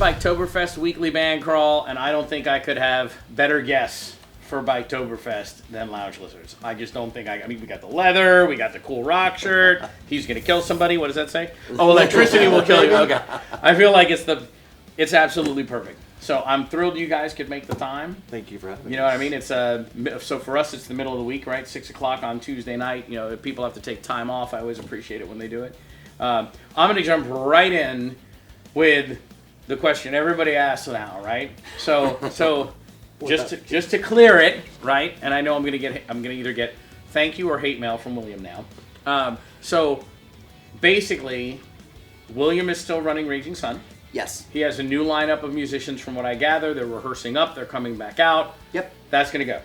Biketoberfest weekly band crawl, and I don't think I could have better guests for Biketoberfest than Lounge Lizards. I just don't think I mean, we got the leather, we got the cool rock shirt. He's gonna kill somebody. What does that say? Oh, electricity will kill you. Okay. I feel like it's absolutely perfect. So I'm thrilled you guys could make the time. Thank you for having me. You know what I mean? It's so for us, it's the middle of the week, right? 6 o'clock on Tuesday night. You know, if people have to take time off, I always appreciate it when they do it. I'm going to jump right in with the question everybody asks now, right? So just to clear it, right? And I know I'm going to either get thank you or hate mail from William now. So basically, William is still running Raging Sun. Yes. He has a new lineup of musicians from what I gather. They're rehearsing up. They're coming back out. Yep. That's going to go.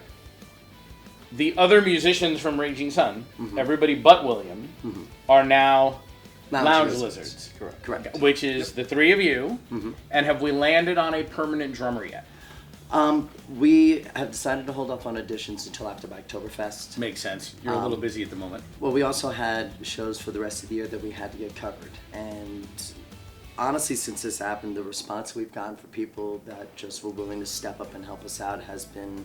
The other musicians from Raging Sun, everybody but William, are now Lounge Lizards. Correct. Which is the three of you. And have we landed on a permanent drummer yet? We have decided to hold off on auditions until after Biketoberfest. Makes sense. You're a little busy at the moment. Well, we also had shows for the rest of the year that we had to get covered. And honestly, since this happened, the response we've gotten for people that just were willing to step up and help us out has been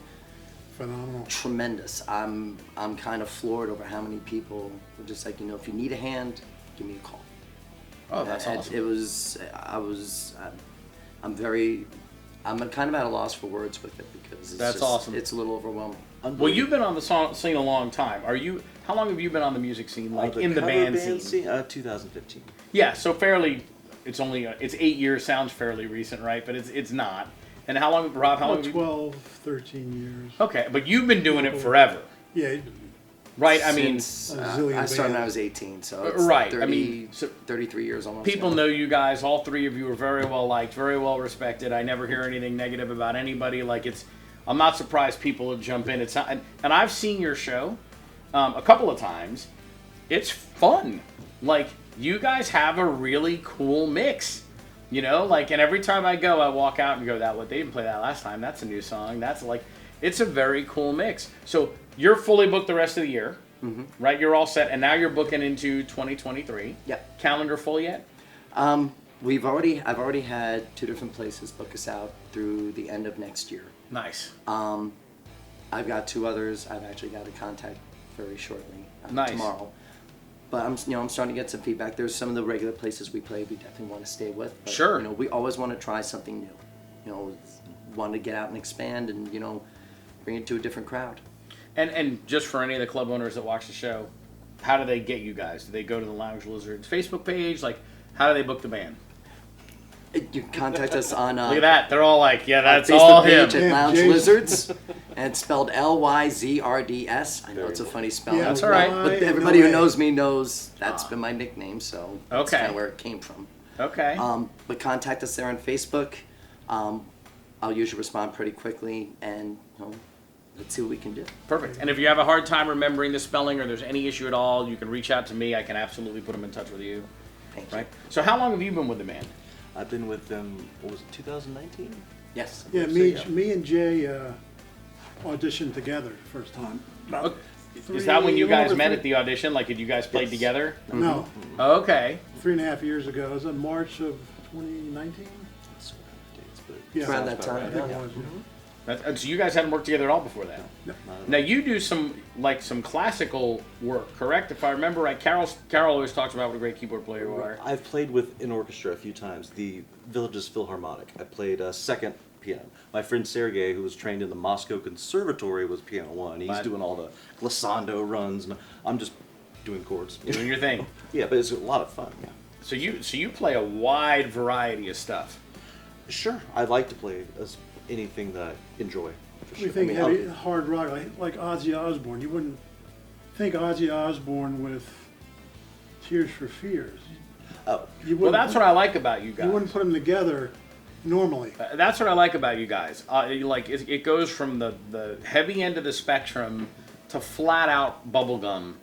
phenomenal, tremendous. I'm kind of floored over how many people were just like, if you need a hand, give me a call. Oh, that's awesome. I'm kind of at a loss for words with it because that's awesome. It's a little overwhelming. Well, you've been on the scene a long time. How long have you been on the music scene, like in the band scene? 2015. Yeah, so fairly. It's 8 years. Sounds fairly recent, right? But it's not. And how long, Rob? How long? 12, 13 years. Okay, but you've been doing it forever. Yeah. Right. I started when I was 18, so it's right. 33 years almost. People know you guys. All three of you are very well liked, very well respected. I never hear anything negative about anybody. I'm not surprised people would jump in. It's not, and I've seen your show a couple of times. It's fun. You guys have a really cool mix, and every time I go, I walk out and go, they didn't play that last time. That's a new song. It's a very cool mix. So you're fully booked the rest of the year, right? You're all set, and now you're booking into 2023. Yep. Calendar full yet? I've already had 2 different places book us out through the end of next year. Nice. I've got 2 others. I've actually got to contact very shortly. Nice. Tomorrow. But I'm starting to get some feedback. There's some of the regular places we play we definitely want to stay with. But, sure. We always want to try something new. Want to get out and expand and bring it to a different crowd. And just for any of the club owners that watch the show, how do they get you guys? Do they go to the Lounge Lizards Facebook page? How do they book the band? You can contact us on look at that. They're all like, yeah, that's Facebook all page him. at Lounge Lizrds, and it's spelled Lyzrds. I know it's a funny spelling. Yeah, that's all right. But everybody who knows me knows that's been my nickname, so that's kind of where it came from. Okay. But contact us there on Facebook. I'll usually respond pretty quickly, and let's see what we can do. Perfect. And if you have a hard time remembering the spelling or there's any issue at all, you can reach out to me. I can absolutely put them in touch with you. Thank you. Right. So how long have you been with the band? I've been with them, 2019? Yes. Yeah, me and Jay auditioned together the first time. Is that when you guys met at the audition? Did you guys play together? No. Oh, okay. 3.5 years ago. It was in March of 2019? Yeah. Around that time. I think it was, So you guys hadn't worked together at all before that? No. Now you do some classical work, correct? If I remember right, Carol always talks about what a great keyboard player you are. I've played with an orchestra a few times, the Village's Philharmonic. I played second piano. My friend Sergey, who was trained in the Moscow Conservatory, was piano 1. He's doing all the glissando runs, and I'm just doing chords. Doing your thing. Yeah, but it's a lot of fun. Yeah. So you play a wide variety of stuff. Sure, I like to play anything that I enjoy. For sure. We think heavy, hard rock, like Ozzy Osbourne. You wouldn't think Ozzy Osbourne with Tears for Fears. Oh. Well, that's what I like about you guys. You wouldn't put them together normally. That's what I like about you guys. It goes from the heavy end of the spectrum to flat out bubblegum.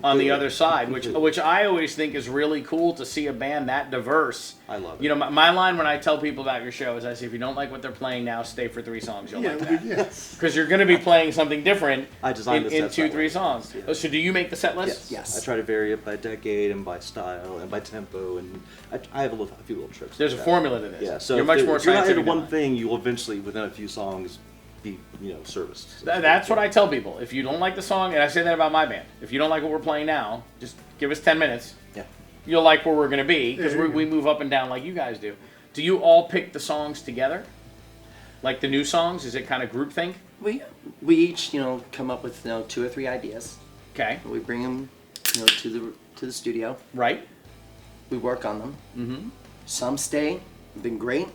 on the other side, which I always think is really cool to see a band that diverse. I love it. You know, my line when I tell people about your show is I say, if you don't like what they're playing now, stay for 3 songs. You'll like that. Yes. Because you're going to be playing something different I designed the in sets 2, that 3 way. songs. Yeah. So do you make the set list? Yes. I try to vary it by decade and by style and by tempo, and I have a few little tricks. There's a like that. formula to this. Yeah, so you're much more if you're not scientific into than one mine. thing, you will eventually, within a few songs, be serviced. That's what I tell people. If you don't like the song, and I say that about my band, if you don't like what we're playing now, just give us 10 minutes. Yeah. You'll like where we're going to be, because Yeah, we move up and down like you guys do. Do you all pick the songs together? Like the new songs? Is it kind of groupthink? We each come up with 2 or 3 ideas. Okay. We bring them to the studio. Right? We work on them. Mm-hmm. Some stay, been great.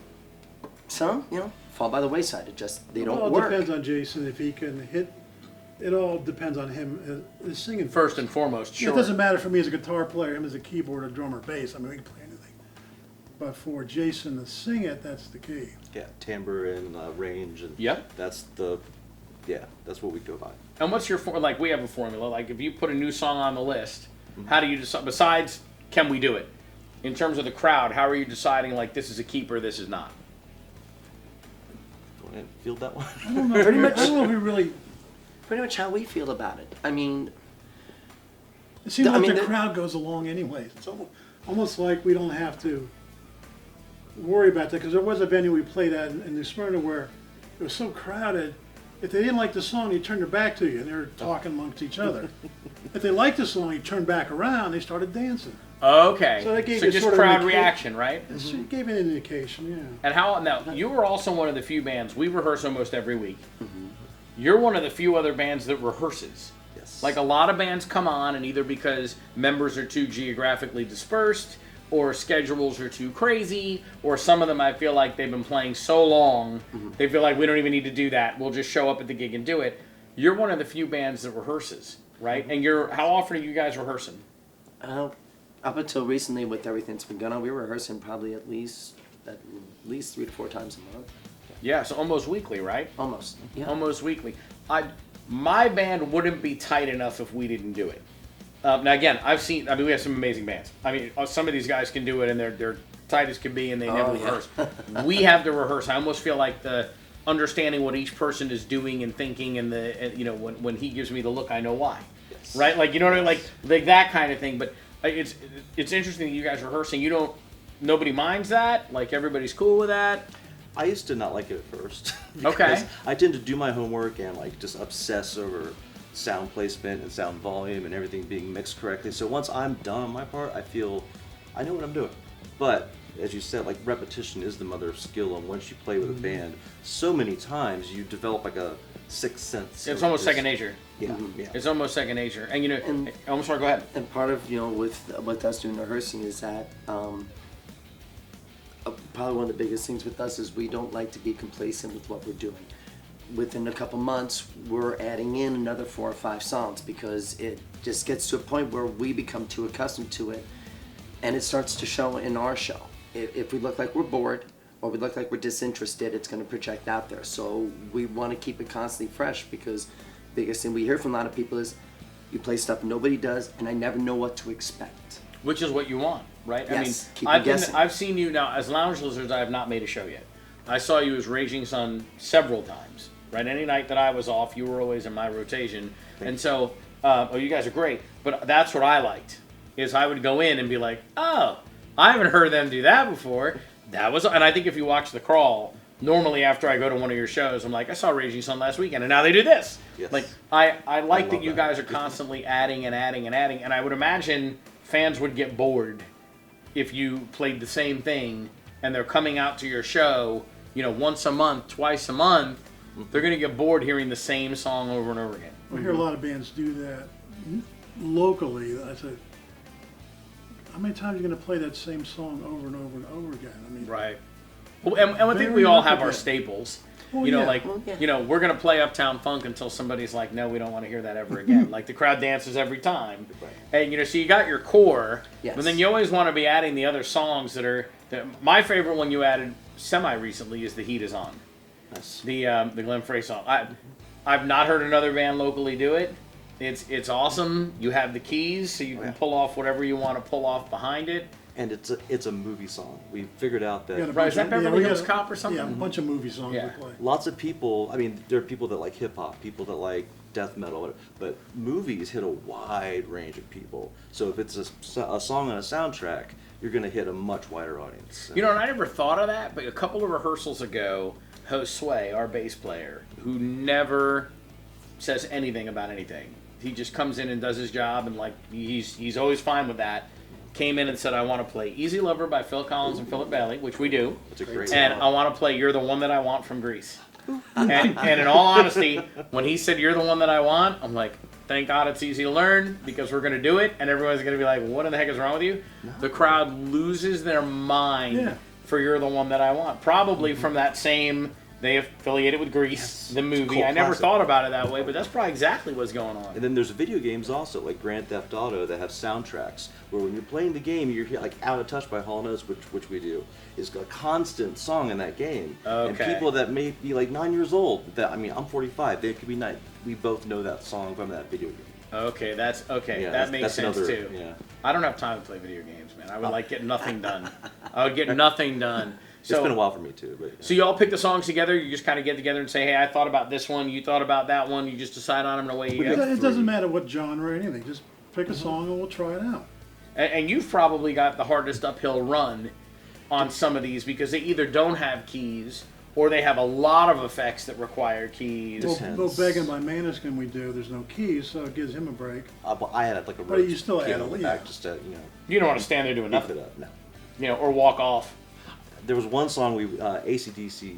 Some fall by the wayside. They don't Well, it work. depends on Jason if he can hit. It all depends on him his singing. First and foremost, Yeah, sure. it doesn't matter for me as a guitar player, him as a keyboard or drummer, bass. I mean, we can play anything. But for Jason to sing it, that's the key. Yeah, timbre and range, and Yep. that's what we go by. And what's your like? We have a formula. Like if you put a new song on the list, how do you decide? Besides, can we do it? In terms of the crowd, how are you deciding? Like this is a keeper, this is not. Want to field that one? I don't know. Pretty much. I don't know if we really. Pretty much how we feel about it. I mean, It seems I like mean, the the- crowd goes along anyways. It's almost like we don't have to worry about that because there was a venue we played at in New Smyrna where it was so crowded. If they didn't like the song, they turned their back to you and they were talking amongst each other. If they liked the song, you turned back around, they started dancing. Okay. So that gave you just sort of crowd an reaction, right? It gave an indication, yeah. And how now? You were also one of the few bands we rehearse almost every week. You're one of the few other bands that rehearses. Yes. Like a lot of bands come on, and either because members are too geographically dispersed, or schedules are too crazy, or some of them I feel like they've been playing so long, they feel like we don't even need to do that. We'll just show up at the gig and do it. You're one of the few bands that rehearses, right? And how often are you guys rehearsing? up until recently, with everything that's been going on, we were rehearsing probably at least 3 to 4 times a month. Yeah, so almost weekly, right? Almost. Yeah. Almost weekly. My band wouldn't be tight enough if we didn't do it. Now again, we have some amazing bands. I mean, some of these guys can do it and they're tight as can be and they never yeah. rehearse. We have to rehearse. I almost feel like the understanding what each person is doing and thinking and when he gives me the look, I know why. Yes. Right? Like, you know what I mean? Like that kind of thing. But it's interesting that you guys rehearsing. Nobody minds that? Like everybody's cool with that? I used to not like it at first. Okay. because I tend to do my homework and just obsess over sound placement and sound volume and everything being mixed correctly. So once I'm done on my part, I feel I know what I'm doing. But as you said, like repetition is the mother of skill, and once you play with a band so many times, you develop like a sixth sense. It's of almost just- second nature. Yeah, yeah. It's almost second nature. And And- I'm sorry, go ahead. And part of with us doing rehearsing is that probably one of the biggest things with us is we don't like to be complacent with what we're doing. Within a couple months, we're adding in another 4 or 5 songs because it just gets to a point where we become too accustomed to it, and it starts to show in our show. If we look like we're bored or we look like we're disinterested, it's going to project out there. So we want to keep it constantly fresh because the biggest thing we hear from a lot of people is, you play stuff nobody does, and I never know what to expect. Which is what you want, right? Yes, keep I you mean, guessing. I've seen you now as Lounge Lizards. I have not made a show yet. I saw you as Raging Sun several times, right? Any night that I was off, you were always in my rotation. And so, you guys are great. But that's what I liked, is I would go in and be like, oh, I haven't heard them do that before. And I think if you watch The Crawl, normally after I go to one of your shows, I'm like, I saw Raging Sun last weekend, and now they do this. Yes. Like, I like love that you that. guys are constantly adding and adding and adding, and I would imagine fans would get bored if you played the same thing and they're coming out to your show, once a month, twice a month. They're going to get bored hearing the same song over and over again. We hear a lot of bands do that locally. I said, how many times are you going to play that same song over and over and over again? I mean, Right. Well, and I think Very we all have our repetitive. staples. Well, yeah. Well, yeah. We're going to play Uptown Funk until somebody's like, no, we don't want to hear that ever again. Like the crowd dances every time. Right. And, so you got your core, Yes. but then you always want to be adding the other songs my favorite one you added semi-recently is The Heat Is On. Nice. The Glenn Frey song. I've not heard another band locally do it. It's awesome. You have the keys, so you can pull off whatever you want to pull off behind it. And it's a movie song. We figured out that Right, is that Beverly Hills Cop or something? Yeah, a bunch of movie songs Yeah. we play. lots of people, I mean, there are people that like hip hop, people that like death metal, but movies hit a wide range of people. So if it's a song on a soundtrack, you're going to hit a much wider audience. You know, and I never thought of that, but a couple of rehearsals ago, Josue, our bass player, who never says anything about anything, he just comes in and does his job, and like he's always fine with that. Came in and said, I want to play Easy Lover by Phil Collins and Philip Bailey, which we do. It's a great And song. I want to play You're the One That I Want from Grease. And in all honesty, when he said You're the One That I Want, I'm like, thank God it's easy to learn because we're going to do it. And everyone's going to be like, what in the heck is wrong with you? The crowd loses their mind for You're the One That I Want. Probably from that same, they affiliated with Grease, the movie. Cult I never classic. thought about it that way, but that's probably exactly what's going on. And then there's video games also, like Grand Theft Auto, that have soundtracks where when you're playing the game, you're like Out of Touch by Hall & Oates, which we do, is a constant song in that game. And Okay. people that may be like 9 years old, I'm 45, they could be 9. We both know that song from that video game. Okay, Yeah, that makes sense another, too. Yeah. I don't have time to play video games, man. I would like get nothing done. I would get nothing done. It's been a while for me too. But, So you all pick the songs together. You just kind of get together and say, "Hey, I thought about this one. You thought about that one. You just decide on them, and away you go." It doesn't matter what genre or anything. Just pick a song and we'll try it out. And you've probably got the hardest uphill run on some of these because they either don't have keys or they have a lot of effects that require keys. Well, begging by Maniskin we do. There's no keys, so it gives him a break. but I had like a But you Rhodes still piano add a- in the back just to, You don't want to stand there doing beef nothing, it up. No. or walk off. There was one song AC/DC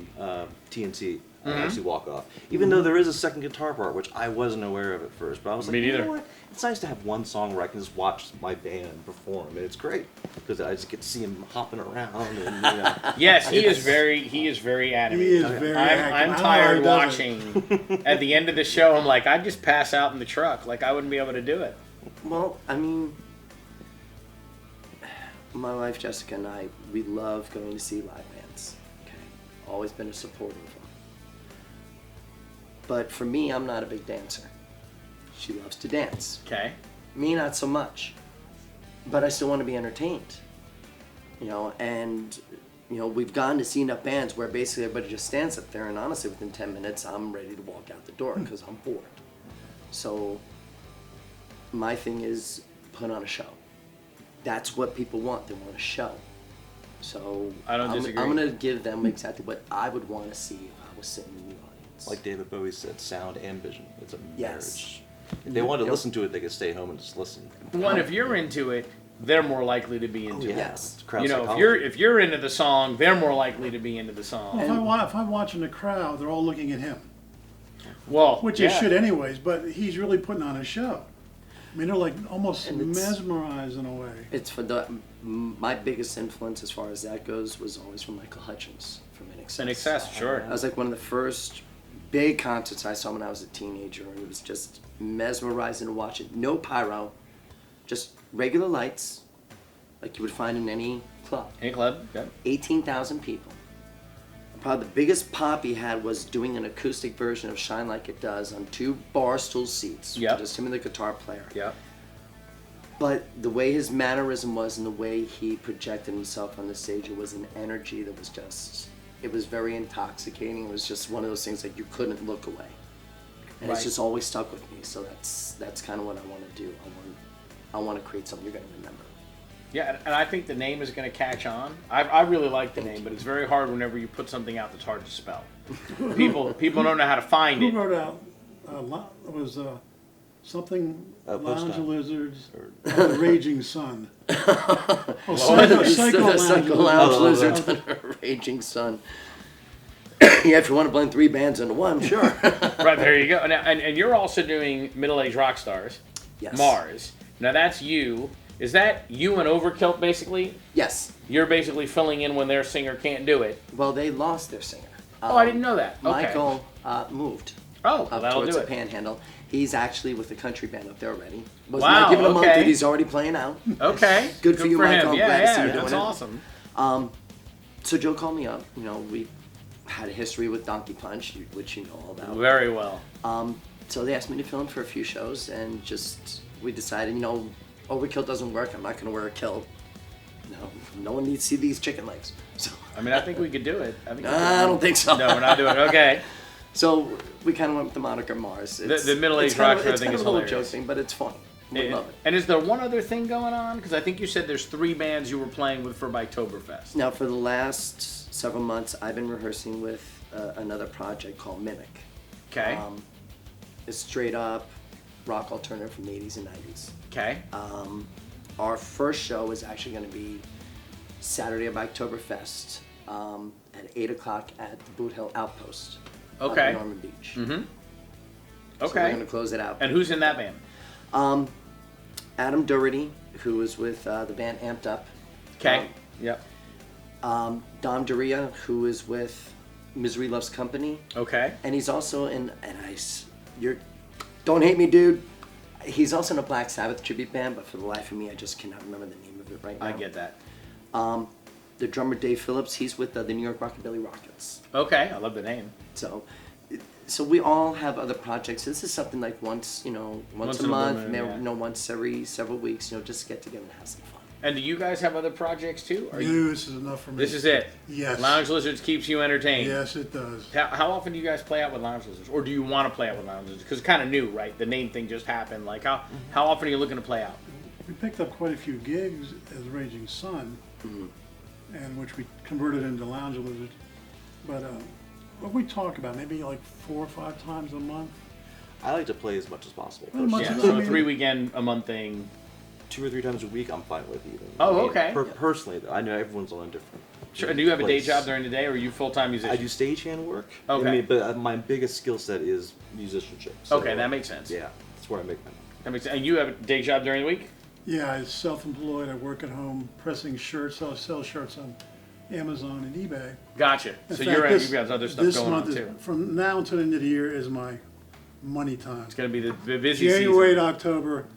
TNT Mm-hmm. actually walk off. Even though there is a second guitar part, which I wasn't aware of at first, but I was like, Me you neither. know what? It's nice to have one song where I can just watch my band perform, and it's great because I just get to see him hopping around and Yes, he is very animated. He is very active. I I'm don't know tired how he does it. watching. At the end of the show, I'm like, I'd just pass out in the truck. Like I wouldn't be able to do it. Well, I mean, my wife Jessica and I, we love going to see live bands. Okay, always been a supporter of them. But for me, I'm not a big dancer. She loves to dance. Okay. Me, not so much. But I still want to be entertained. And we've gone to see enough bands where basically everybody just stands up there, and honestly, within 10 minutes, I'm ready to walk out the door because I'm bored. So my thing is put on a show. That's what people want. They want a show. So I don't disagree. I'm going to give them exactly what I would want to see if I was sitting in the audience. like David Bowie said, sound and vision. It's a Yes. marriage. If they wanted to listen to it, they could stay home and just listen. One, if you're into it, they're more likely to be into it. Yes. It's crowd You know, psychology. if you're into the song, they're more likely to be into the song. Well, if I'm watching the crowd, they're all looking at him, Well, which yeah. they should anyways. But he's really putting on a show. I mean, they're like almost And it's- mesmerized in a way. It's for my biggest influence as far as that goes was always from Michael Hutchins from INXS. In excess, sure. That was like one of the first big concerts I saw when I was a teenager, and it was just mesmerizing to watch it. No pyro, just regular lights, like you would find in any club. Any club? Good. 18,000 people. Probably the biggest pop he had was doing an acoustic version of Shine Like It Does on 2 bar stool seats. Yep. Just him and the guitar player. Yeah. But the way his mannerism was and the way he projected himself on the stage, it was an energy that was just, it was very intoxicating. It was just one of those things that you couldn't look away. And Right. it's just always stuck with me. So that's kind of what I want to do. I want to create something you're going to remember. Yeah, and I think the name is going to catch on. I really like the name, but it's very hard whenever you put something out that's hard to spell. People don't know how to find Who it. wrote out? It was something Post Lounge Time. of Lizards, the Raging Sun. Oh, The Psycho Psycho Lounge Oh, Lizards under a Raging Sun. Yeah, if you want to blend 3 bands into one, sure. Right, there you go. Now, and you're also doing Middle-Aged Rock Stars, Yes. Mars. Now that's you. Is that you and Overkill, basically? Yes. You're basically filling in when their singer can't do it. Well, they lost their singer. Oh, I didn't know that. Okay. Michael moved Oh, well, up that'll towards do the it. Panhandle. He's actually with the country band up there already. Was Wow, not giving him a month, okay. dude. He's already playing out. Okay. Good for you, Michael. I'm Yeah, glad to yeah, see you doing that's it. awesome. So Joe called me up. We had a history with Donkey Punch, which you know all about. Very well. So they asked me to fill in for a few shows, and we decided, overkill doesn't work. I'm not going to wear a kilt. No one needs to see these chicken legs. So I mean, I think we could do it. I don't think so. No, we're not doing it. Okay. So we kind of went with the moniker Mars. The middle-aged rock show I think is It's kind of a little joke hilarious. thing, but it's fun. We love it. And is there one other thing going on? Because I think you said there's 3 bands you were playing with for Biketoberfest. Now, for the last several months, I've been rehearsing with another project called Mimic. Okay. It's straight up rock alternative from the 80s and 90s. Okay. Our first show is actually going to be Saturday at Biketoberfest at 8 o'clock at the Boot Hill Outpost up Okay. in Norman Beach. Mm-hmm. So we're Okay. going to close it out. And who's in that band? Adam Doherty, who was with the band Amped Up. Okay. Yep. Dom Doria, who is with Misery Loves Company. Okay. And he's also in, don't hate me, dude. He's also in a Black Sabbath tribute band, but for the life of me, I just cannot remember the name of it right now. I get that. The drummer Dave Phillips, he's with the New York Rockabilly Rockets. Okay. I love the name. So we all have other projects. This is something like once a in a month, blue moon, yeah. once every several weeks, just get together and have some fun. And do you guys have other projects too? This is enough for me. This is it? Yes. Lounge Lizards keeps you entertained? Yes, it does. How often do you guys play out with Lounge Lizards? Or do you want to play out with Lounge Lizards? Because it's kind of new, right? The name thing just happened. Like, how often are you looking to play out? We picked up quite a few gigs as Raging Sun, and which we converted into Lounge Lizards. But what we talk about, maybe like 4 or 5 times a month. I like to play as much as possible. Well, much Yeah, as so I a mean- 3 weekend a month thing. 2 or 3 times a week, I'm fine with even. Oh, okay. Personally, though, I know everyone's on a different. Sure. And do you have a day place. job during the day, or are you full-time musician? I do stagehand work. Okay. I mean, but my biggest skill set is musicianship. So, Okay, that makes sense. Yeah, that's where I make my money. That makes sense. And you have a day job during the week? Yeah, I'm self-employed. I work at home pressing shirts. I sell shirts on Amazon and eBay. Gotcha. In So fact, you've got other stuff this going month on is, too. from now until the end of the year is my money time. It's going to be the busy January season. to October.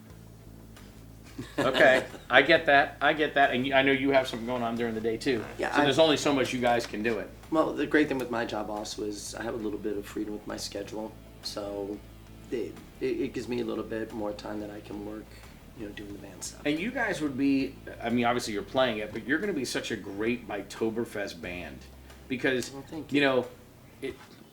Okay, I get that. And I know you have something going on during the day too. Yeah, So there's only so much you guys can do it. Well, the great thing with my job also is I have a little bit of freedom with my schedule, so it gives me a little bit more time that I can work, doing the band stuff. And you guys would be, I mean, obviously you're playing it, but you're going to be such a great Biketoberfest band. Because, Well, thank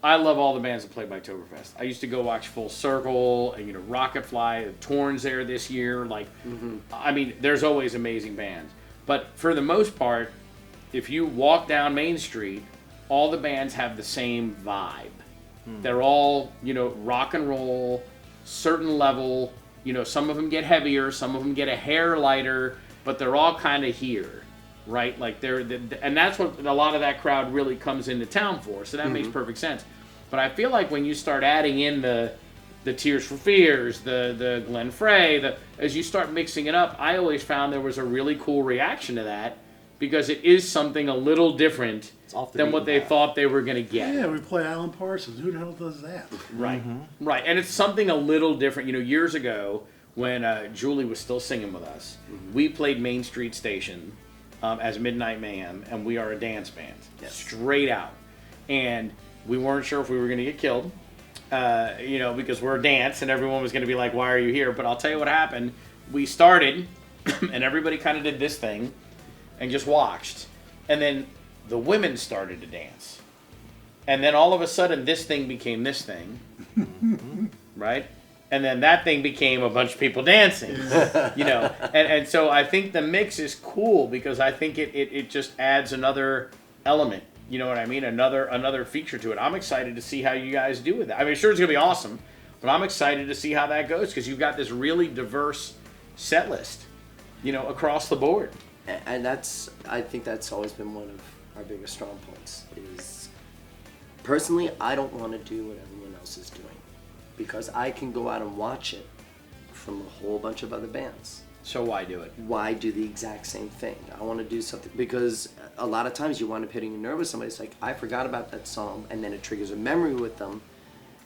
I love all the bands that play Biketoberfest. I used to go watch Full Circle, and, Rocket Fly, Torn's there this year. Like, I mean, there's always amazing bands. But for the most part, if you walk down Main Street, all the bands have the same vibe. They're all, rock and roll, certain level. Some of them get heavier, some of them get a hair lighter, but they're all kind of here, right? Like and that's what a lot of that crowd really comes into town for. So that makes perfect sense. But I feel like when you start adding in the Tears for Fears, the Glenn Frey, as you start mixing it up, I always found there was a really cool reaction to that because it is something a little different off the than what beaten they path. thought they were going to get. Yeah, we play Alan Parsons. Who the hell does that? Right, right, and it's something a little different. Years ago when Julie was still singing with us, we played Main Street Station as Midnight Mayhem, and we are a dance band, straight out, and we weren't sure if we were going to get killed, because we're a dance, and everyone was going to be like, "Why are you here?" But I'll tell you what happened. We started, and everybody kind of did this thing, and just watched, and then the women started to dance. And then all of a sudden, this thing became this thing, right? And then that thing became a bunch of people dancing, And so I think the mix is cool because I think it just adds another element, you know what I mean? Another feature to it. I'm excited to see how you guys do with that. I mean, sure, it's going to be awesome, but I'm excited to see how that goes because you've got this really diverse set list, across the board. And I think that's always been one of our biggest strong points is, personally, I don't want to do what everyone else is doing because I can go out and watch it from a whole bunch of other bands. So why do it? Why do the exact same thing? I want to do something because a lot of times you wind up hitting a nerve with somebody. It's like, I forgot about that song, and then it triggers a memory with them,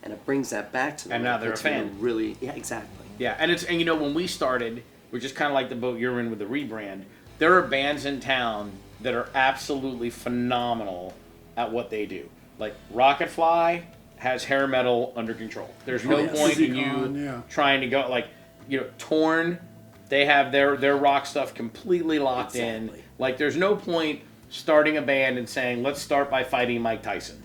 and it brings that back to them. And now they're a It's fan. Really, yeah, exactly. Yeah, and when we started, which is kind of like the boat you're in with the rebrand, there are bands in town that are absolutely phenomenal at what they do. Like Rocket Fly has hair metal under control. There's no yes. point in Con, you yeah. trying to go like, Torn. They have their rock stuff completely locked in. Exactly. Like, there's no point starting a band and saying, let's start by fighting Mike Tyson.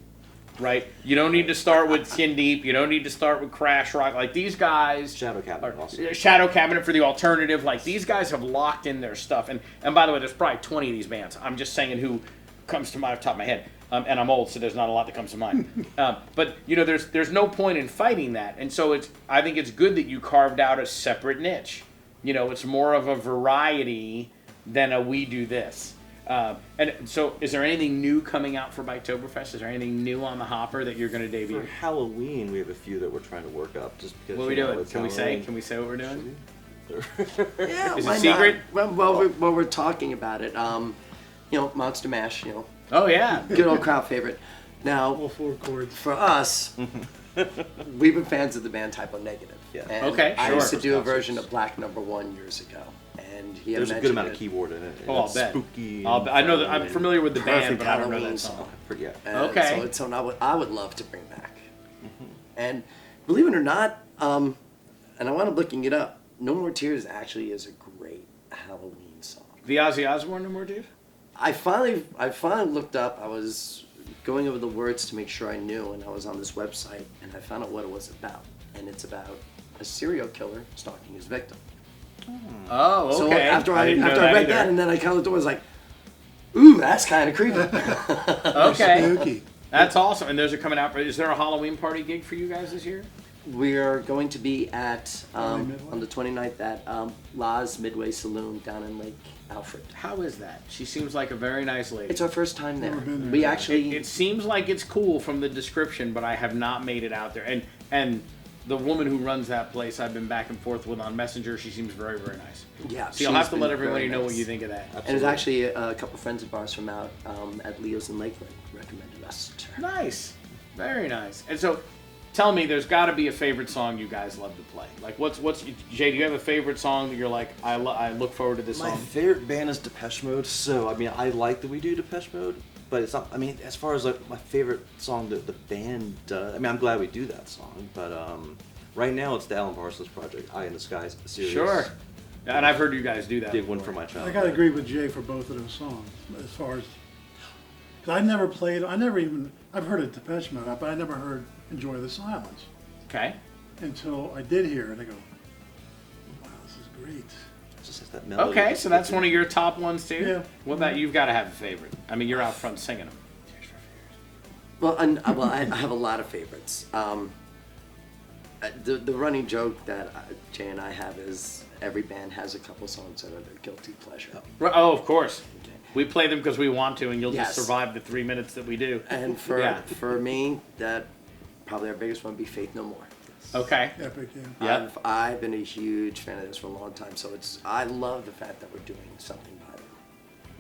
Right? You don't need to start with Skin Deep. You don't need to start with Crash Rock. Like, these guys... Shadow Cabinet also. Shadow Cabinet for the alternative. Like, these guys have locked in their stuff. And by the way, there's probably 20 of these bands. I'm just saying who comes to my top of my head. And I'm old, so there's not a lot that comes to mind. But, there's no point in fighting that. And so I think it's good that you carved out a separate niche. It's more of a variety than a we do this. And so, is there anything new coming out for Biketoberfest? Is there anything new on the hopper that you're going to debut? For Halloween, we have a few that we're trying to work up. Just because. What are we doing? It's Can we say? Halloween. Can we say what we're doing? Yeah, Is it why secret? Not? Well, we're talking about it. Monster Mash. Oh yeah. Good old crowd favorite. Now, All 4 chords. for us, we've been fans of the band Typo Negative. Yeah. And Okay, I sure. used to do a Concerts. version of Black Number 1 years ago, and he had There's a mentioned good amount it. of keyboard in it. and Oh, I'll it's bet. Spooky. I know that I'm and familiar with the band, Perfect but I don't know Halloween that song. song. Yeah. And Okay. So it's something I would love to bring back. And believe it or not, and I wound up looking it up. No More Tears actually is a great Halloween song. The Ozzy Osbourne No More Tears? I finally looked up. I was going over the words to make sure I knew, and I was on this website, and I found out what it was about. And it's about a serial killer stalking his victim. Oh, okay. So after I didn't know read either. that, and then I kind of looked over, I was like, ooh, that's kind of creepy. Okay. Spooky. That's awesome. And those are coming out. Is there a Halloween party gig for you guys this year? We are going to be at Midway? on the 29th at La's Midway Saloon down in Lake Alfred. How is that? She seems like a very nice lady. It's our first time there. Never been there. We actually It seems like it's cool from the description, but I have not made it out there. And the woman who runs that place, I've been back and forth with on Messenger. She seems very, very nice. yeah. So you'll she's have to been let everybody very know what nice. you think of that. And there's actually a couple friends of ours from out at Leo's in Lakeland recommended us to her. Nice. Very nice. And so, tell me, there's got to be a favorite song you guys love to play. Like, what's Jay? Do you have a favorite song that you're like, I look forward to this My song? favorite band is Depeche Mode, so I mean I like that we do Depeche Mode, but it's not. I mean, as far as like my favorite song that the band does, I mean I'm glad we do that song, but right now it's the Alan Parsons Project, Eye in the Sky series. Sure. And I've heard you guys do that. Did one before. for my child. I gotta agree with Jay for both of those songs. As far as, cause I never played. I've heard of Depeche Mode, but I never heard "Enjoy the Silence" Okay. until I did hear it. I go, wow, this is great. It just has that melody. Okay, so that's one of your top ones too. Yeah. What about you've got to have a favorite? I mean, you're out front singing them. Well, I have a lot of favorites. The running joke that Jay and I have is every band has a couple songs that are their guilty pleasure. Oh, of course. Okay. We play them because we want to, and you'll Yes. just survive the 3 minutes that we do. And for Yeah. for me, that probably our biggest one would be Faith No More. Okay. Epic, yeah. Yeah. I've been a huge fan of this for a long time, so I love the fact that we're doing something by them.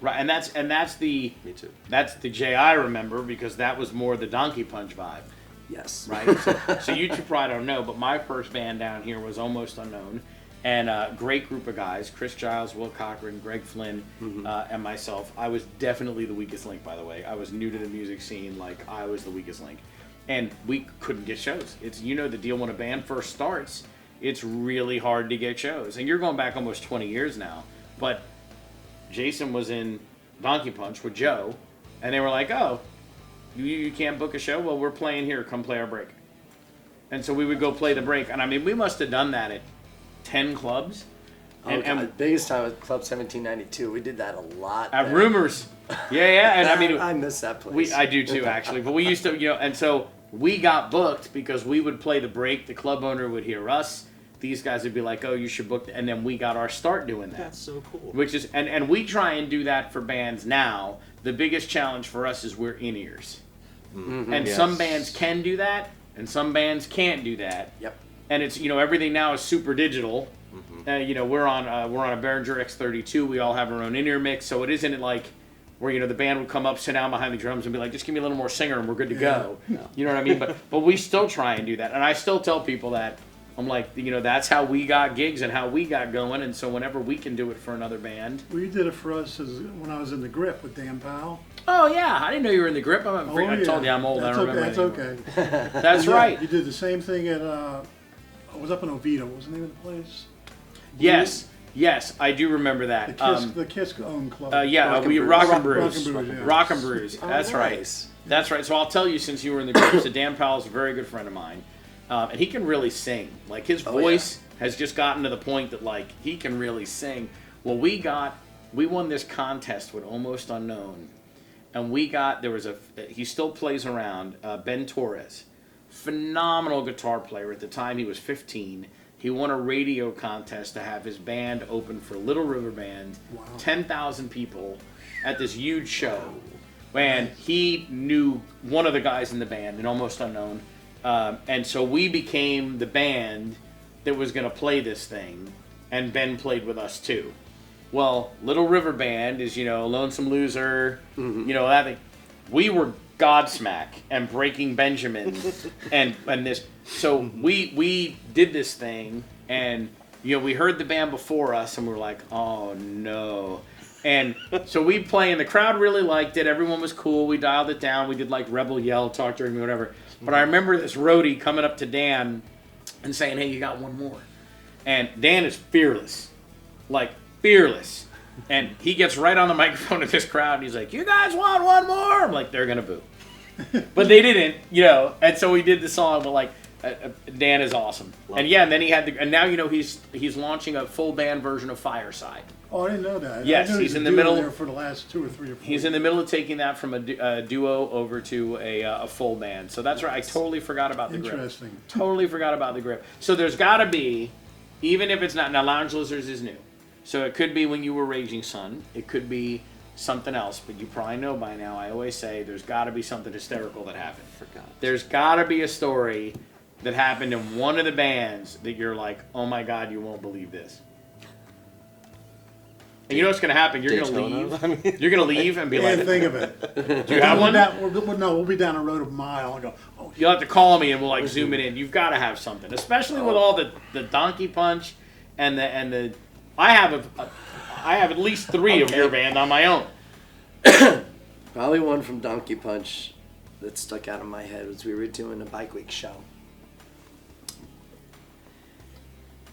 Right, and that's the Me too. that's the Jay I remember because that was more the Donkey Punch vibe. Yes. Right? So you two probably don't know, but my first band down here was Almost Unknown, and a great group of guys: Chris Giles, Will Cochran, Greg Flynn, and myself. I was definitely the weakest link, by the way. I was new to the music scene, like I was the weakest link, and we couldn't get shows. It's the deal when a band first starts, it's really hard to get shows, and you're going back almost 20 years now. But Jason was in Donkey Punch with Joe, and they were like, "Oh, you can't book a show? Well, we're playing here. Come play our break." And so we would go play the break. And I mean, we must have done that at 10 clubs. And, The biggest time was Club 1792. We did that a lot. at there. Rumors. Yeah. And I mean, I miss that place. I do too, actually. But we used to, and so we got booked because we would play the break. The club owner would hear us. These guys would be like, "Oh, you should book," and then we got our start doing that. That's so cool. Which is, and we try and do that for bands now. The biggest challenge for us is we're in ears. And Yes. some bands can do that, and some bands can't do that. Yep. And it's everything now is super digital. We're on a Behringer X32. We all have our own in-ear mix, so it isn't like where the band would come up, sit down behind the drums, and be like, "Just give me a little more singer, and we're good to go." You know what I mean? But we still try and do that, and I still tell people that I'm like, that's how we got gigs and how we got going. And so whenever we can do it for another band. Well, you did it for us when I was in the Grip with Dan Powell. Oh, yeah. I didn't know you were in the Grip. I told you I'm old. I don't remember. That's okay. That's right. You did the same thing at, I was up in Oviedo. What was the name of the place? Yes, I do remember that. The Kiss owned club. we Rock and Brews. Yeah. Rock and Brews. That's right. That's right. So I'll tell you, since you were in the Grip, so Dan Powell's a very good friend of mine. And he can really sing. Like, his voice has just gotten to the point that, like, he can really sing. Well, we won this contest with Almost Unknown. And he still plays around, Ben Torres. Phenomenal guitar player. At the time, he was 15. He won a radio contest to have his band open for Little River Band. Wow. 10,000 people at this huge show. And he knew one of the guys in the band, an Almost Unknown. And so we became the band that was going to play this thing, and Ben played with us too. Well, Little River Band is, Lonesome Loser, that thing. We were Godsmack and Breaking Benjamin and this. So we did this thing, and, we heard the band before us, and we were like, oh no. And so we play, and the crowd really liked it. Everyone was cool. We dialed it down. We did like Rebel Yell, Talk During Me, whatever. But I remember this roadie coming up to Dan and saying, hey, you got one more. And Dan is fearless. Like, fearless. And he gets right on the microphone to this crowd, and he's like, you guys want one more? I'm like, they're going to boo. But they didn't, And so we did the song, but like, Dan is awesome. And then he had and now, he's launching a full band version of Fireside. Oh, I didn't know that. Yes, he's in the middle. There for the last 2 or 3 or 4. He's in the middle of taking that from a duo over to a full band. So that's right. I totally forgot about the Grip. Interesting. Totally forgot about the Grip. So there's got to be, even if it's not now, Lounge Lizards is new. So it could be when you were Raging Sun. It could be something else. But you probably know by now. I always say there's got to be something hysterical that happened. There's got to be a story that happened in one of the bands that you're like, oh my God, you won't believe this. And you know what's going to happen? You're going to leave. You're going to leave and be like, think of it. Do you have one? We'll be down the road a mile and go, oh, You'll have to call me and we'll zoom it in. You've got to have something, especially with all the Donkey Punch and the. I have at least 3 of your band on my own. Probably one from Donkey Punch that stuck out in my head was we were doing a Bike Week show.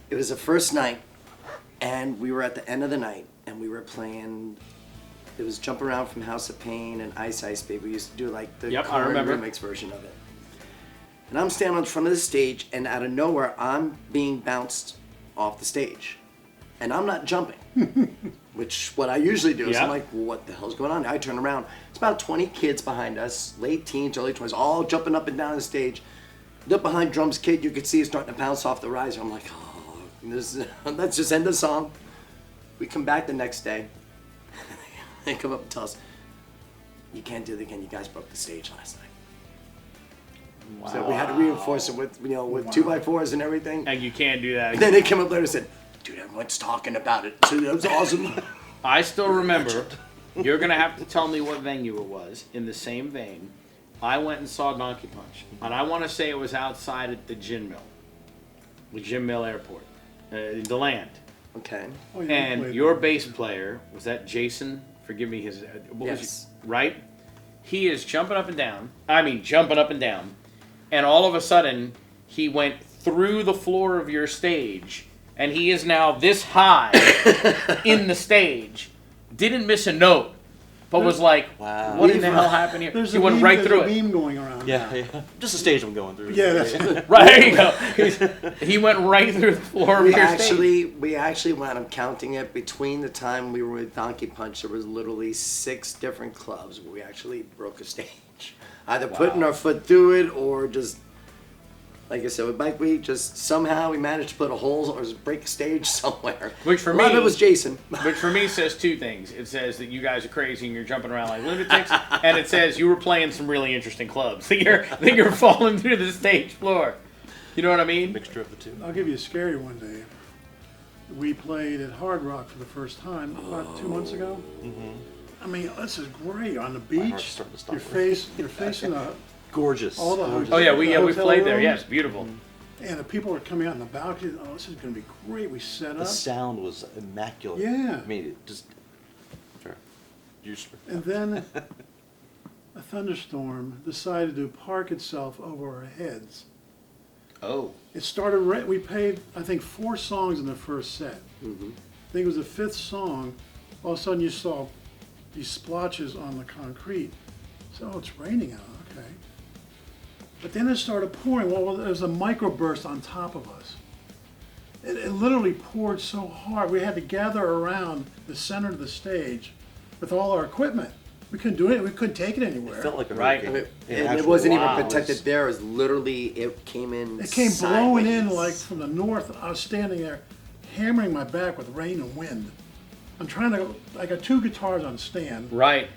It was the first night, and we were at the end of the night, and we were playing. It was Jump Around from House of Pain and Ice Ice Baby. We used to do like the current remix version of it. And I'm standing on front of the stage, and out of nowhere, I'm being bounced off the stage. And I'm not jumping, which what I usually do. So I'm like, well, what the hell's going on? I turn around. It's about 20 kids behind us, late teens, early 20s, all jumping up and down the stage. Look behind drums kit, you could see it starting to bounce off the riser. I'm like, oh, let's just end the song. We come back the next day. They come up and tell us, you can't do it again. You guys broke the stage last night. Wow. So we had to reinforce it with 2x4s and everything. And you can't do that again. Then they came up later and said, dude, everyone's talking about it. So that was awesome. I still remember. You're going to have to tell me what venue it was. In the same vein, I went and saw Donkey Punch. And I want to say it was outside at the Gin Mill. The Gin Mill Airport. The Land. Okay. Oh, yeah, And your bass player, was that Jason? Forgive me his... Yes. Right? He is jumping up and down. And all of a sudden, he went through the floor of your stage, and he is now this high in the stage. Didn't miss a note, but was like, wow. What in the hell happened here? He went right through it. There's a beam going around. Yeah. Just a stage I'm going through. Yeah, that's it. Right, there you go. He went right through the floor of your stage. We actually wound up counting it. Between the time we were with Donkey Punch, there was literally 6 different clubs where we actually broke a stage. Either putting our foot through it or just, like I said, with Bike Week, just somehow we managed to put a hole or just break a stage somewhere. Which for a lot me, of it was Jason. Which for me says 2 things. It says that you guys are crazy and you're jumping around like lunatics, and it says you were playing some really interesting clubs. That you're falling through the stage floor. You know what I mean? Mixture of the two. I'll give you a scary one, Dave. We played at Hard Rock for the first time about 2 months ago. Mm-hmm. I mean, this is great on the beach. You're facing a gorgeous. All the Oh yeah, we played there. rooms. Yes, beautiful. And the people were coming out on the balcony. Oh, this is going to be great. We set The up. sound was immaculate. Yeah. I mean, it just. Sure. And then a thunderstorm decided to park itself over our heads. Oh. It started, we played, I think, 4 songs in the first set. Mm-hmm. I think it was the 5th song. All of a sudden you saw these splotches on the concrete. So, oh, it's raining out, okay. But then it started pouring. Well, there was a microburst on top of us. It literally poured so hard. We had to gather around the center of the stage with all our equipment. We couldn't do it. We couldn't take it anywhere. It felt like a Right. hurricane. And it actually wasn't even wow. protected there. It was literally, it came in It came blowing in sideways. like from the north. I was standing there hammering my back with rain and wind. I'm trying to, I got 2 guitars on stand. Right.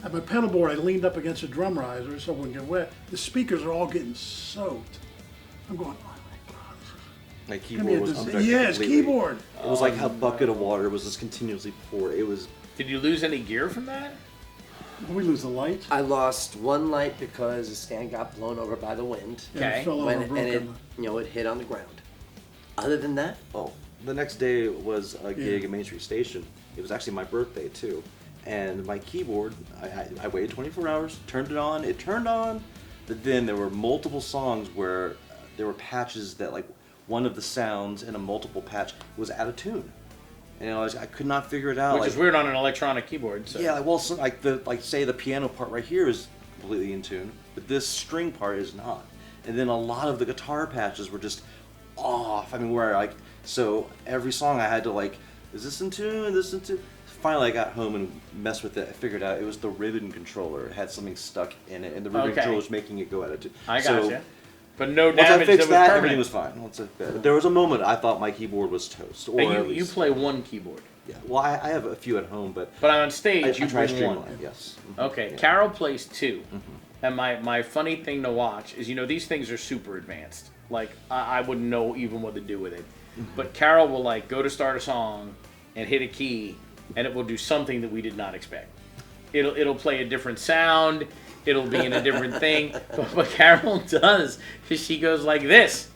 At my pedal board, I leaned up against a drum riser so it wouldn't get wet. The speakers are all getting soaked. I'm going, oh my God. My Give me keyboard a was dis- unaffected Yes, completely. keyboard. It was like a bucket of water was just continuously pour. It was. Did you lose any gear from that? We lose the light. I lost one light because the stand got blown over by the wind. And Okay. it fell over When and it, broken. it hit on the ground. Other than that, Oh, the next day was a gig Yeah. at Main Street Station. It was actually my birthday too, and my keyboard. I waited 24 hours, turned it on. It turned on, but then there were multiple songs where there were patches that like one of the sounds in a multiple patch was out of tune, and I could not figure it out. Which like, is weird on an electronic keyboard. So. Yeah, like, well, so, like say the piano part right here is completely in tune, but this string part is not. And then a lot of the guitar patches were just off. I mean, where like so every song I had to like, is this in tune? Is this in tune? Finally, I got home and messed with it. I figured out it was the ribbon controller. It had something stuck in it, and the ribbon Okay. controller was making it go out of tune. I So, gotcha. But no once I damage fixed that was that, everything permanent. was fine. But there was a moment I thought my keyboard was toast. Or And at you least, play one keyboard. Yeah. Well, I have a few at home, but But on stage, I you try bring streamline. one. Yes. Okay, Yeah. Carol plays 2. And my funny thing to watch is, these things are super advanced. Like, I wouldn't know even what to do with it. But Carol will, like, go to start a song and hit a key, and it will do something that we did not expect. It'll play a different sound. It'll be in a different thing. But what Carol does is she goes like this.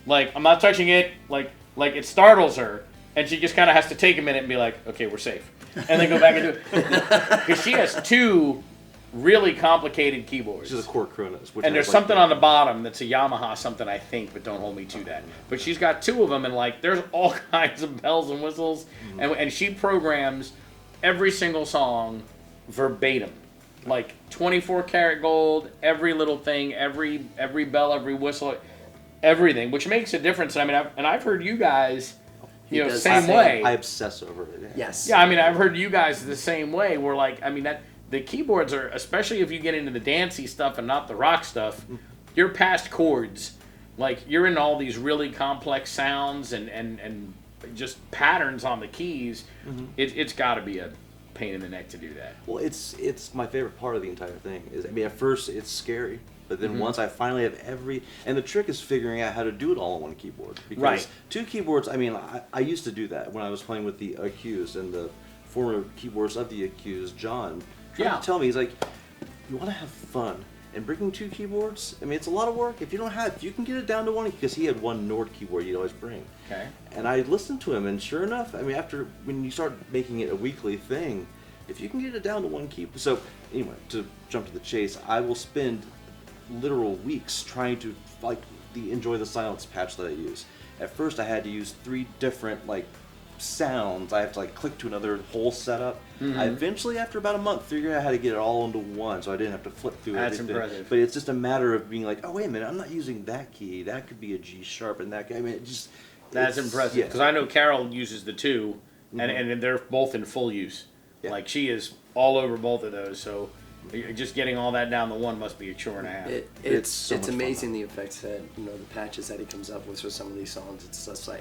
Like, I'm not touching it. Like it startles her. And she just kind of has to take a minute and be like, okay, we're safe. And then go back and do it. Because she has 2 really complicated keyboards. She's a core Kronos. Which And there's has, something on the bottom that's a Yamaha something, I think, but don't hold me to that. But she's got 2 of them, and like there's all kinds of bells and whistles, and she programs every single song verbatim, like 24 karat gold, every little thing, every bell, every whistle, everything, which makes a difference. I mean, I've heard you guys, He does same the same. way. I obsess over it. Yeah. yes. Yeah, I mean, I've heard you guys the same way. We're like, I mean, that the keyboards are, especially if you get into the dancey stuff and not the rock stuff, you're past chords. Like, you're in all these really complex sounds and just patterns on the keys. It's got to be a pain in the neck to do that. Well, it's my favorite part of the entire thing. I mean, at first it's scary, but then once I finally have and the trick is figuring out how to do it all on one keyboard. Because Right. 2 keyboards, I mean, I used to do that when I was playing with the Accused and the former keyboards of the Accused, John. Tried Yeah. to tell me, he's like, you want to have fun. And bringing 2 keyboards, I mean, it's a lot of work. If you can get it down to 1, because he had 1 Nord keyboard he'd always bring. Okay. And I listened to him, and sure enough, I mean, when you start making it a weekly thing, if you can get it down to 1 keyboard. So, anyway, to jump to the chase, I will spend literal weeks trying to, like, the Enjoy the Silence patch that I use. At first, I had to use 3 different, like, sounds. I have to, like, click to another whole setup. I eventually, after about a month, figured out how to get it all into one, so I didn't have to flip through That's everything. impressive. But it's just a matter of being like, oh, wait a minute, I'm not using that key. That could be a G sharp, and that, I mean, it just... That's it's- impressive. yeah. Because I know Carol uses the 2, and they're both in full use. Yeah. Like, she is all over both of those, so just getting all that down to 1 must be a chore and a half. It's It's so much fun, amazing the effects that the patches that he comes up with for some of these songs. It's just like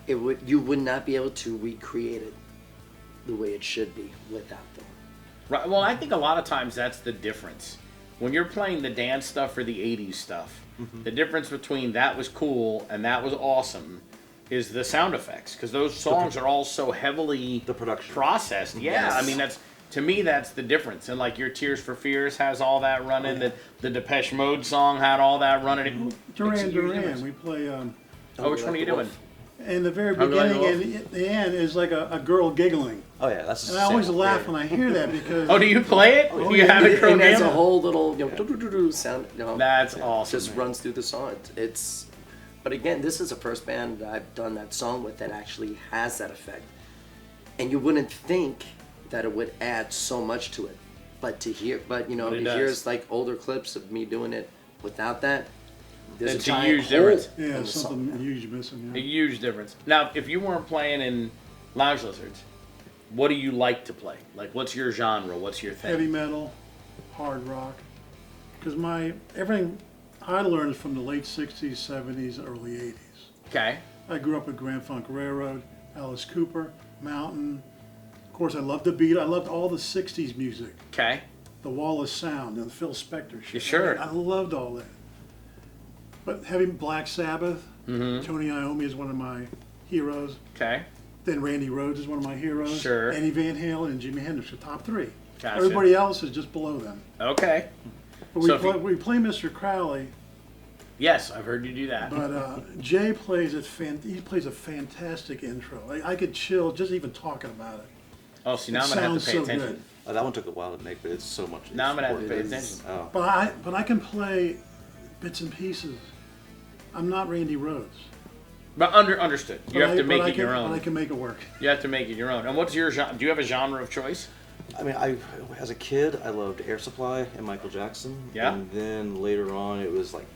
you would not be able to recreate it the way it should be without them. Right. Well, I think a lot of times that's the difference. When you're playing the dance stuff or the 80s stuff, the difference between that was cool and that was awesome is the sound effects. Because those songs are all so heavily The production. processed. Yeah, Yes. I mean, to me, that's the difference. And like your Tears for Fears has all that running. The Depeche Mode song had all that running. Duran Duran. We play. Which one are you doing? In the very I'm going beginning and the end is like a girl giggling. Oh yeah, that's. And I always laugh when I hear that because. Oh, do you play it? Do you have it And there's a programmed? whole little do-do-do-do sound. That's awesome. Just runs through the song. But again, this is the first band that I've done that song with that actually has that effect. And you wouldn't think that it would add so much to it, but to hear does. like older clips of me doing it without that. There's It's a a giant huge hole difference. Yeah, in the song. something huge missing. A Yeah. huge difference. Now, if you weren't playing in Lounge Lizards, what do you like to play? Like, what's your genre? What's your thing? Heavy metal, hard rock. Because everything I learned is from the late 60s, 70s, early 80s. Okay. I grew up with Grand Funk Railroad, Alice Cooper, Mountain. Of course, I loved the beat. I loved all the 60s music. Okay. The Wall of Sound and the Phil Spector shit. Yeah, sure. I loved all that. But heavy Black Sabbath, Mm-hmm. Tony Iommi is one of my heroes. Okay. Then Randy Rhoads is one of my heroes. Sure. Eddie Van Halen and Jimi Hendrix are top three. Gotcha. Everybody else is just below them. Okay. But So if we play Mr. Crowley, Yes, I've heard you do that. but Jay plays he plays a fantastic intro. I could chill just even talking about it. Oh, see, now It I'm going to have sounds to pay so attention. good. Oh, that one took a while to make, but it's so much. Now I'm going to have to pay It is. attention. Oh. But I can play bits and pieces. I'm not Randy Rhoads. But understood. You have to make it your But I own. can make it work. You have to make it your own. And what's your genre? Do you have a genre of choice? I mean, as a kid, I loved Air Supply and Michael Jackson. Yeah. And then later on, it was like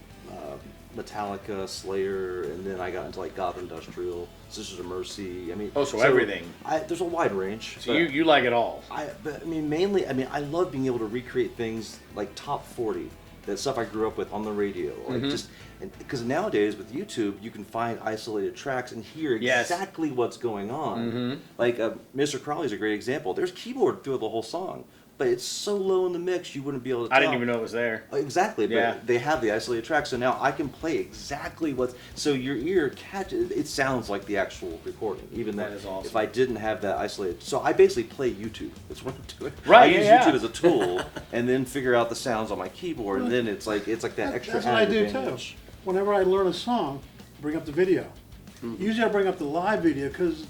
Metallica, Slayer, and then I got into like Goth Industrial, Sisters of Mercy. I mean, Oh, so everything. There's a wide range. So but you like it all. But I mean, mainly, I love being able to recreate things like top 40, that stuff I grew up with on the radio, like because nowadays with YouTube you can find isolated tracks and hear Yes. exactly what's going on. Like Mr. Crowley's a great example. There's keyboard through the whole song, but it's so low in the mix you wouldn't be able to tell. I didn't even know it was there. Exactly, but Yeah. they have the isolated track, so now I can play exactly what's. So your ear catches. It sounds like the actual recording, even That though is awesome. if I didn't have that isolated. So I basically play YouTube. That's what I'm doing. Right, I use yeah. YouTube as a tool, and then figure out the sounds on my keyboard, and then it's like that extra. That's what I added do advantage. too. Whenever I learn a song, bring up the video. Usually I bring up the live video because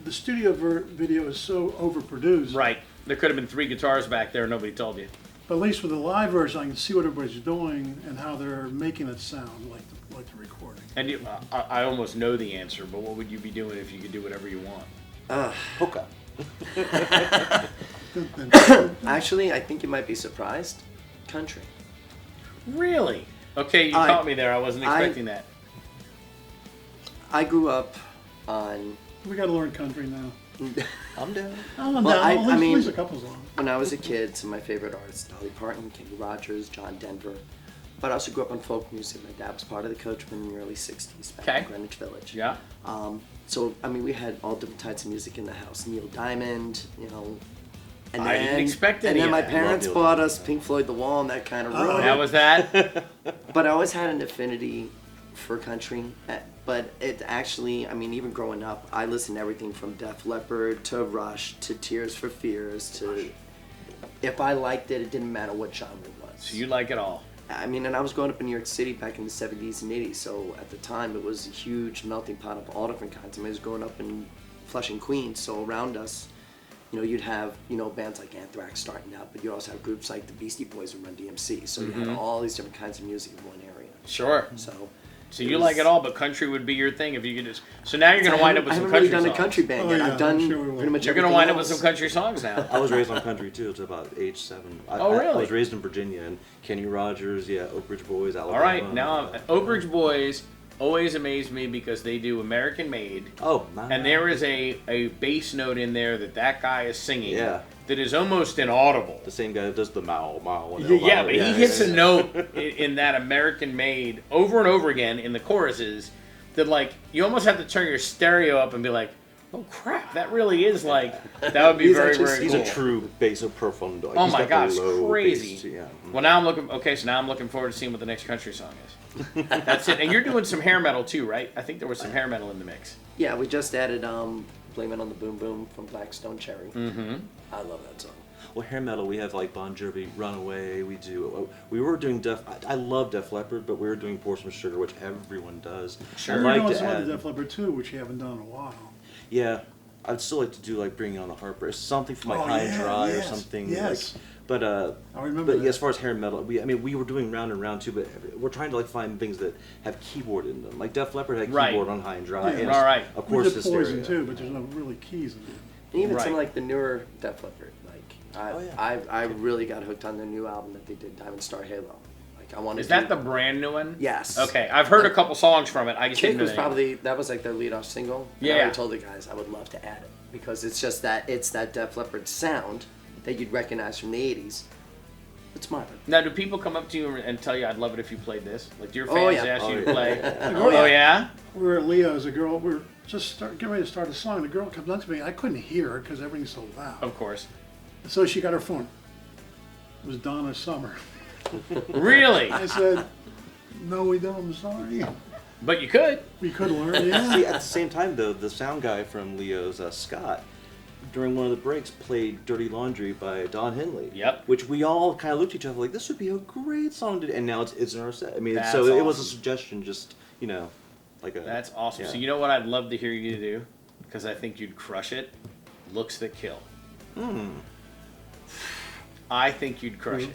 the studio video is so overproduced. Right. There could have been 3 guitars back there and nobody told you. But at least with the live version, I can see what everybody's doing and how they're making it sound like the recording. And I almost know the answer, but what would you be doing if you could do whatever you want? Hookah. Actually, I think you might be surprised. Country. Really? Okay, you I- caught me there. I wasn't I- expecting that. I grew up on We got to learn country now. I'm down. I'm Well, down. I At mean- least a couple songs. when I was a kid. Some of my favorite artists: Dolly Parton, Kenny Rogers, John Denver. But I also grew up on folk music. My dad was part of the Coachman in the early '60s back Okay. in Greenwich Village. Yeah. So I mean, we had all different types of music in the house. Neil Diamond, And I didn't expect And any then of my that. parents Love Neil bought Diamond. us Pink Floyd, The Wall, and that kind of road. That was that? But I always had an affinity for country. But it actually, I mean, even growing up, I listened to everything from Def Leppard to Rush to Tears for Fears to. If I liked it, it didn't matter what genre it was. So you like it all. I mean, and I was growing up in New York City back in the 70s and 80s, so at the time it was a huge melting pot of all different kinds. I mean, I was growing up in Flushing, Queens, so around us, you'd have, bands like Anthrax starting out, but you also have groups like the Beastie Boys and Run DMC, so you had all these different kinds of music in one area. Sure. So you like it all, but country would be your thing if you could just. So now you're going to wind up with I some haven't country really done songs. a country band Oh, yet. yeah, I've done I'm sure we will. pretty much You're going to everything wind up with else. some country songs now. I was raised on country too, to about age 7. I really? was raised in Virginia, and Kenny Rogers, Oak Ridge Boys, Alabama. All right, now Oak Ridge Boys always amaze me because they do American Made, Oh, my. and there is a bass note in there that guy is singing Yeah. that is almost inaudible. The same guy that does the Mao. Yeah, but he hits a note in that American Made over and over again in the choruses that, like, you almost have to turn your stereo up and be like, oh crap, that really is like, that would be He's very, actually- very He's cool. a true basso profundo. Oh He's my got the gosh, low crazy. bass, yeah. Well, now I'm looking forward to seeing what the next country song is. That's it. And you're doing some hair metal too, right? I think there was some hair metal in the mix. Yeah, we just added Blame It on the Boom Boom from Blackstone Cherry. Mm-hmm. I love that song. Well, hair metal, we have like Bon Jovi, Runaway. We were doing I love Def Leppard, but we were doing Pour Some Sugar, which everyone does. Sure. I'd We're like doing to some add, other Def Leppard too, which you haven't done in a while. yeah, I'd still like to do like Bringing on the Heartbreak, something from like Oh, High and yeah, Dry or yes, something. yes. Like, but I remember but that. as far as hair metal, we were doing Round and Round too, but we're trying to like find things that have keyboard in them. Like Def Leppard had Right. keyboard on High and Dry. Yeah. And All right. Of We course, did Poison Hysteria. too, but there's no really keys in it. And even Right. some like the newer Def Leppard, like Oh, yeah. I really got hooked on their new album that they did, Diamond Star Halo. Like I wanted. Is that the brand new one? Yes. Okay, I've heard a couple songs from it. I just Kick didn't know was the name. probably that was like their lead off single. And Yeah. I already told the guys I would love to add it because it's just that it's that Def Leppard sound that you'd recognize from the '80s. It's modern. Now, do people come up to you and tell you, "I'd love it if you played this"? Like, do your fans Oh, yeah. ask Oh, you to yeah. play? Oh, Oh yeah. yeah. We were at Leo's, a girl, we were just getting ready to start a song. The girl comes up to me. I couldn't hear her because everything's so loud. Of course. So she got her phone. It was Donna Summer. Really? I said, no, we don't. I'm sorry. But you could. We could learn, See, yeah. at the same time though, the sound guy from Leo's, Scott, during one of the breaks played "Dirty Laundry" by Don Henley. Yep. Which we all kind of looked at each other like, this would be a great song to, and now it's in our set. I mean, That's so it was a awesome. suggestion, just like a. That's awesome. Yeah. So you know what I'd love to hear you do, because I think you'd crush it. Looks That Kill. I think you'd crush it.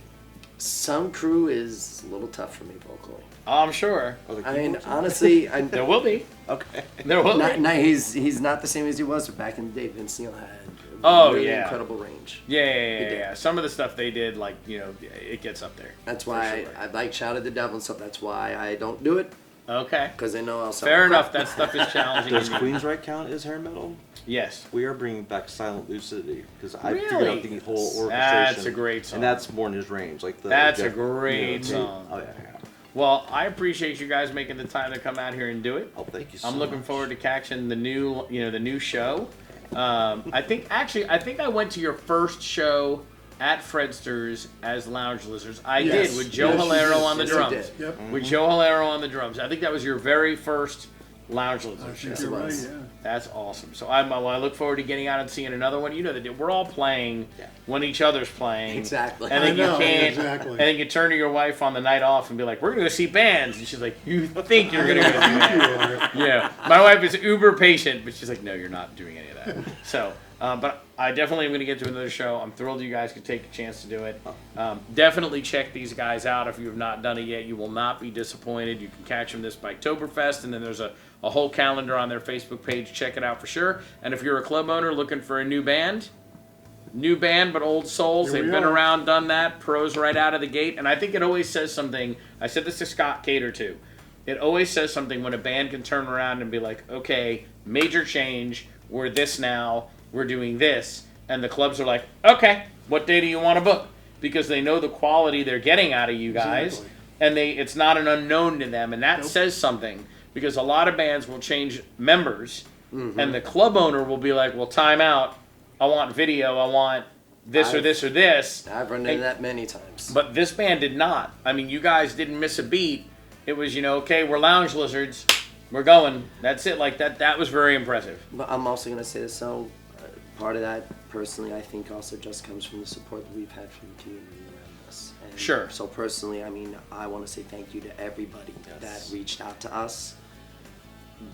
Some crew is a little tough for me vocally. Oh, I'm sure. Oh, the I mean, keyboards? honestly, There will be. Okay. There will be. he's not the same as he was back in the day. Vince Neil had Oh, really yeah. incredible range. Yeah. Some of the stuff they did, like, it gets up there. That's For why sure. I like Shout at the Devil and stuff. That's why I don't do it Okay. because I know I'll sound Fair like enough. crap. That stuff is challenging. Does indeed. Queensryche count as hair metal? Yes. We are bringing back Silent Lucidity because I figured Really? out the whole orchestration. That's a great song. and that's more in his range. Like That's a Jeff- great the- song. Oh yeah. Well, I appreciate you guys making the time to come out here and do it. Oh, thank you so I'm looking much. forward to catching the new show. I think I went to your first show at Fredster's as Lounge Lyzrds. I Yes. did with Joe Yes, you Hilaro did. on the Yes, you drums. did. Yep. With Joe Hilaro on the drums. I think that was your very first Lounge I Lyzrds show. think you're right, was. yeah. That's awesome. So I look forward to getting out and seeing another one. You know that we're all playing when each other's playing. Exactly. And then I know, you can't. exactly. And then you turn to your wife on the night off and be like, "We're gonna go see bands," and she's like, "You think you're gonna go see bands?" Yeah. My wife is uber patient, but she's like, "No, you're not doing any of that." So, but I definitely am gonna get to another show. I'm thrilled you guys could take a chance to do it. Definitely check these guys out if you have not done it yet. You will not be disappointed. You can catch them this Biketoberfest, and then there's a whole calendar on their Facebook page. Check it out for sure. And if you're a club owner looking for a new band but old souls, Here we they've been are. around, done that, pros right out of the gate. And I think it always says something. I said this to Scott Cater too. It always says something when a band can turn around and be like, okay, major change, we're this now, we're doing this. And the clubs are like, okay, what day do you want to book? Because they know the quality they're getting out of you guys. Exactly. And it's not an unknown to them. And that Nope. says something. Because a lot of bands will change members, and the club owner will be like, well, time out. I want video. I want this or I've- this or this. I've run into that many times. But this band did not. I mean, you guys didn't miss a beat. It was, okay, we're Lounge Lyzrds. We're going. That's it. Like that. That was very impressive. But I'm also going to say this, so part of that, personally, I think also just comes from the support that we've had from the community around us. And Sure. So personally, I mean, I want to say thank you to everybody that reached out to us.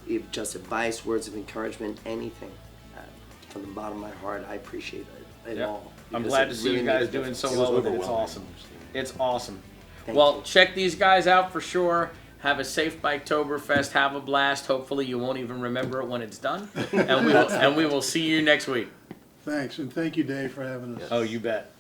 If just advice, words of encouragement, anything. From the bottom of my heart, I appreciate it Yeah. all. I'm because glad it to see really you made a guys doing difference. so It was well with it. It's overwhelming. awesome. It's awesome. Thank Well, you. check these guys out for sure. Have a safe Biketoberfest. Have a blast. Hopefully, you won't even remember it when it's done. And we will see you next week. Thanks, and thank you, Dave, for having us. Oh, you bet.